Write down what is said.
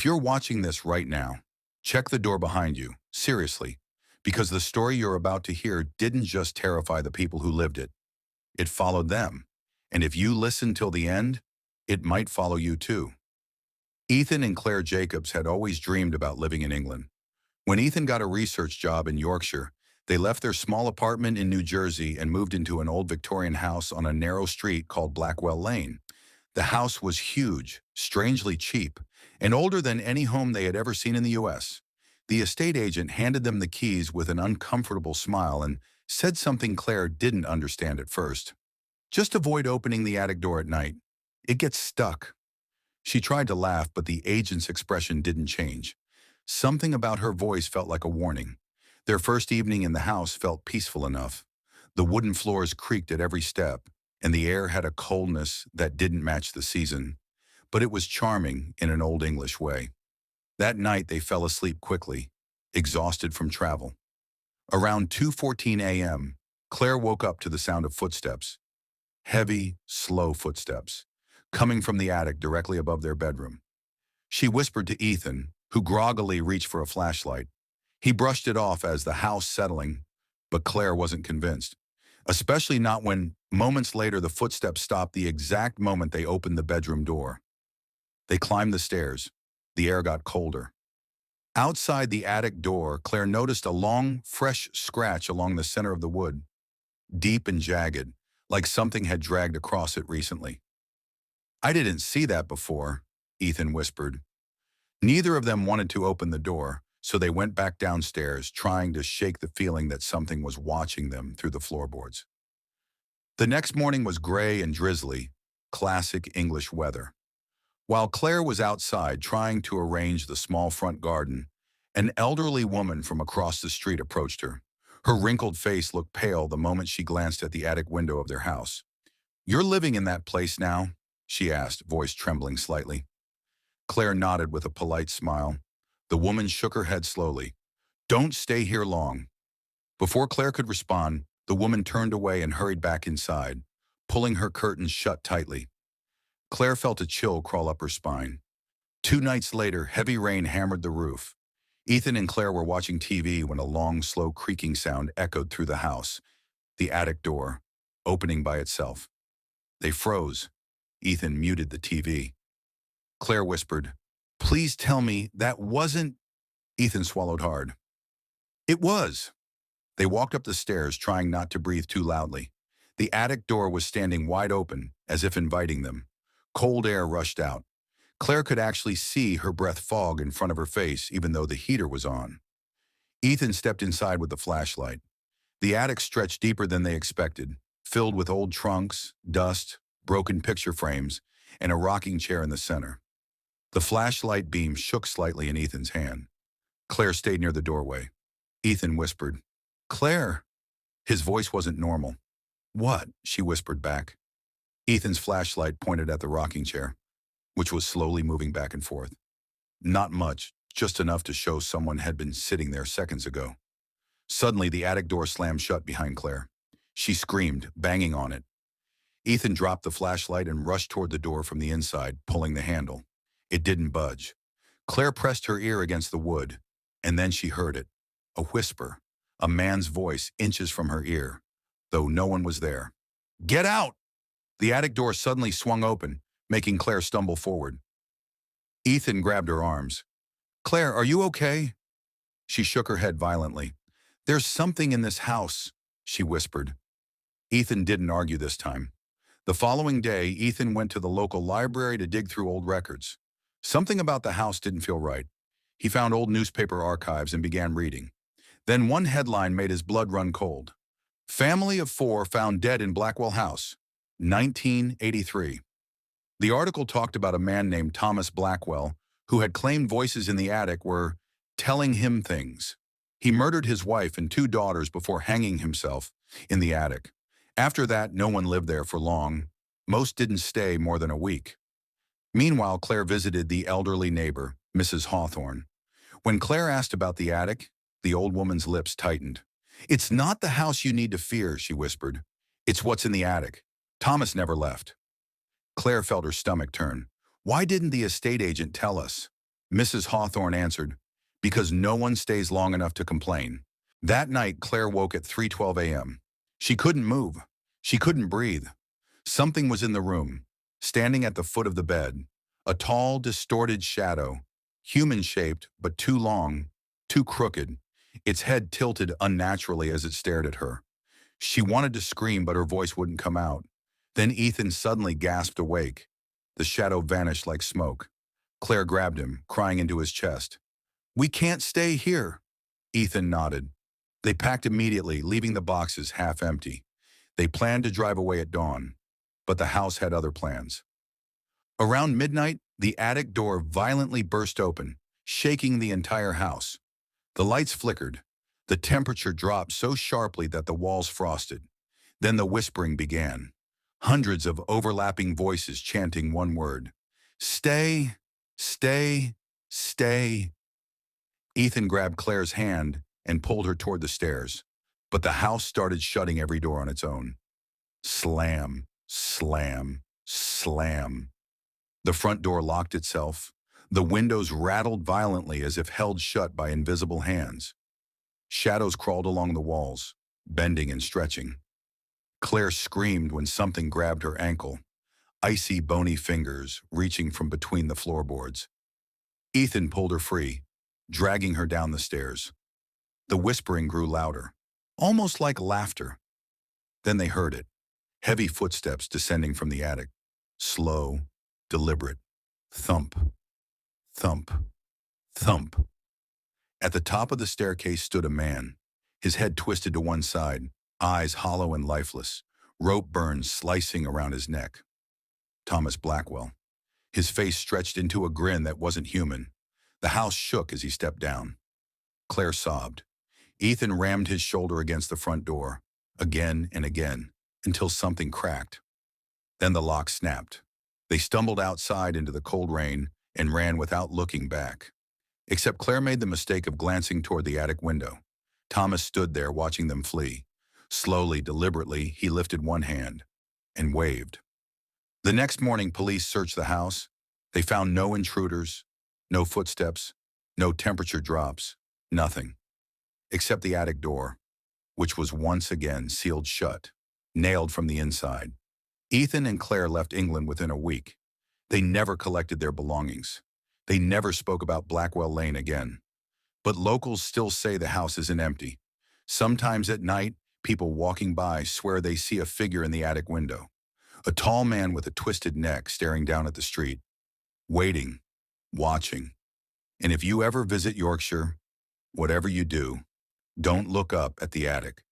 If you're watching this right now, check the door behind you, seriously, because the story you're about to hear didn't just terrify the people who lived it, it followed them. And if you listen till the end, it might follow you too. Ethan and Claire Jacobs had always dreamed about living in England. When Ethan got a research job in Yorkshire, they left their small apartment in New Jersey and moved into an old Victorian house on a narrow street called Blackwell Lane. The house was huge, strangely cheap, and older than any home they had ever seen in the U.S. The estate agent handed them the keys with an uncomfortable smile and said something Claire didn't understand at first. Just avoid opening the attic door at night. It gets stuck. She tried to laugh, but the agent's expression didn't change. Something about her voice felt like a warning. Their first evening in the house felt peaceful enough. The wooden floors creaked at every step, and the air had a coldness that didn't match the season. But it was charming in an old English way. That night they fell asleep quickly, exhausted from travel. Around 2:14 a.m., Claire woke up to the sound of footsteps. Heavy, slow footsteps, coming from the attic directly above their bedroom. She whispered to Ethan, who groggily reached for a flashlight. He brushed it off as the house settling, but Claire wasn't convinced. Especially not when, moments later, the footsteps stopped the exact moment they opened the bedroom door. They climbed the stairs. The air got colder. Outside the attic door, Claire noticed a long, fresh scratch along the center of the wood, deep and jagged, like something had dragged across it recently. "I didn't see that before," Ethan whispered. Neither of them wanted to open the door, so they went back downstairs, trying to shake the feeling that something was watching them through the floorboards. The next morning was gray and drizzly, classic English weather. While Claire was outside trying to arrange the small front garden, an elderly woman from across the street approached her. Her wrinkled face looked pale the moment she glanced at the attic window of their house. "You're living in that place now?" she asked, voice trembling slightly. Claire nodded with a polite smile. The woman shook her head slowly. "Don't stay here long." Before Claire could respond, the woman turned away and hurried back inside, pulling her curtains shut tightly. Claire felt a chill crawl up her spine. 2 nights later, heavy rain hammered the roof. Ethan and Claire were watching TV when a long, slow creaking sound echoed through the house, the attic door, opening by itself. They froze. Ethan muted the TV. Claire whispered, "Please tell me that wasn't—" Ethan swallowed hard. "It was." They walked up the stairs, trying not to breathe too loudly. The attic door was standing wide open, as if inviting them. Cold air rushed out. Claire could actually see her breath fog in front of her face, even though the heater was on. Ethan stepped inside with the flashlight. The attic stretched deeper than they expected, filled with old trunks, dust, broken picture frames, and a rocking chair in the center. The flashlight beam shook slightly in Ethan's hand. Claire stayed near the doorway. Ethan whispered, "Claire." His voice wasn't normal. "What?" she whispered back. Ethan's flashlight pointed at the rocking chair, which was slowly moving back and forth. Not much, just enough to show someone had been sitting there seconds ago. Suddenly, the attic door slammed shut behind Claire. She screamed, banging on it. Ethan dropped the flashlight and rushed toward the door from the inside, pulling the handle. It didn't budge. Claire pressed her ear against the wood, and then she heard it. A whisper, a man's voice inches from her ear, though no one was there. "Get out!" The attic door suddenly swung open, making Claire stumble forward. Ethan grabbed her arms. "Claire, are you okay?" She shook her head violently. "There's something in this house," she whispered. Ethan didn't argue this time. The following day, Ethan went to the local library to dig through old records. Something about the house didn't feel right. He found old newspaper archives and began reading. Then one headline made his blood run cold. "Family of 4 found dead in Blackwell House, 1983. The article talked about a man named Thomas Blackwell who had claimed voices in the attic were telling him things. He murdered his wife and 2 daughters before hanging himself in the attic. After that, no one lived there for long. Most didn't stay more than a week. Meanwhile, Claire visited the elderly neighbor, Mrs. Hawthorne. When Claire asked about the attic, the old woman's lips tightened. "It's not the house you need to fear," she whispered. "It's what's in the attic. Thomas never left." Claire felt her stomach turn. Why didn't the estate agent tell us? Mrs. Hawthorne answered, because no one stays long enough to complain. That night, Claire woke at 3:12 a.m. She couldn't move. She couldn't breathe. Something was in the room, standing at the foot of the bed, a tall, distorted shadow, human-shaped but too long, too crooked, its head tilted unnaturally as it stared at her. She wanted to scream, but her voice wouldn't come out. Then Ethan suddenly gasped awake. The shadow vanished like smoke. Claire grabbed him, crying into his chest. "We can't stay here." Ethan nodded. They packed immediately, leaving the boxes half empty. They planned to drive away at dawn, but the house had other plans. Around midnight, the attic door violently burst open, shaking the entire house. The lights flickered. The temperature dropped so sharply that the walls frosted. Then the whispering began. Hundreds of overlapping voices chanting one word. "Stay, stay, stay." Ethan grabbed Claire's hand and pulled her toward the stairs, but the house started shutting every door on its own. Slam, slam, slam. The front door locked itself. The windows rattled violently as if held shut by invisible hands. Shadows crawled along the walls, bending and stretching. Claire screamed when something grabbed her ankle, icy, bony fingers reaching from between the floorboards. Ethan pulled her free, dragging her down the stairs. The whispering grew louder, almost like laughter. Then they heard it, heavy footsteps descending from the attic. Slow, deliberate. Thump, thump, thump. At the top of the staircase stood a man, his head twisted to one side, eyes hollow and lifeless, rope burns slicing around his neck. Thomas Blackwell. His face stretched into a grin that wasn't human. The house shook as he stepped down. Claire sobbed. Ethan rammed his shoulder against the front door, again and again, until something cracked. Then the lock snapped. They stumbled outside into the cold rain and ran without looking back. Except Claire made the mistake of glancing toward the attic window. Thomas stood there watching them flee. Slowly, deliberately, he lifted one hand and waved. The next morning, police searched the house. They found no intruders, no footsteps, no temperature drops, nothing. Except the attic door, which was once again sealed shut, nailed from the inside. Ethan and Claire left England within a week. They never collected their belongings. They never spoke about Blackwell Lane again. But locals still say the house isn't empty. Sometimes at night, people walking by swear they see a figure in the attic window. A tall man with a twisted neck staring down at the street, waiting, watching. And if you ever visit Yorkshire, whatever you do, don't look up at the attic.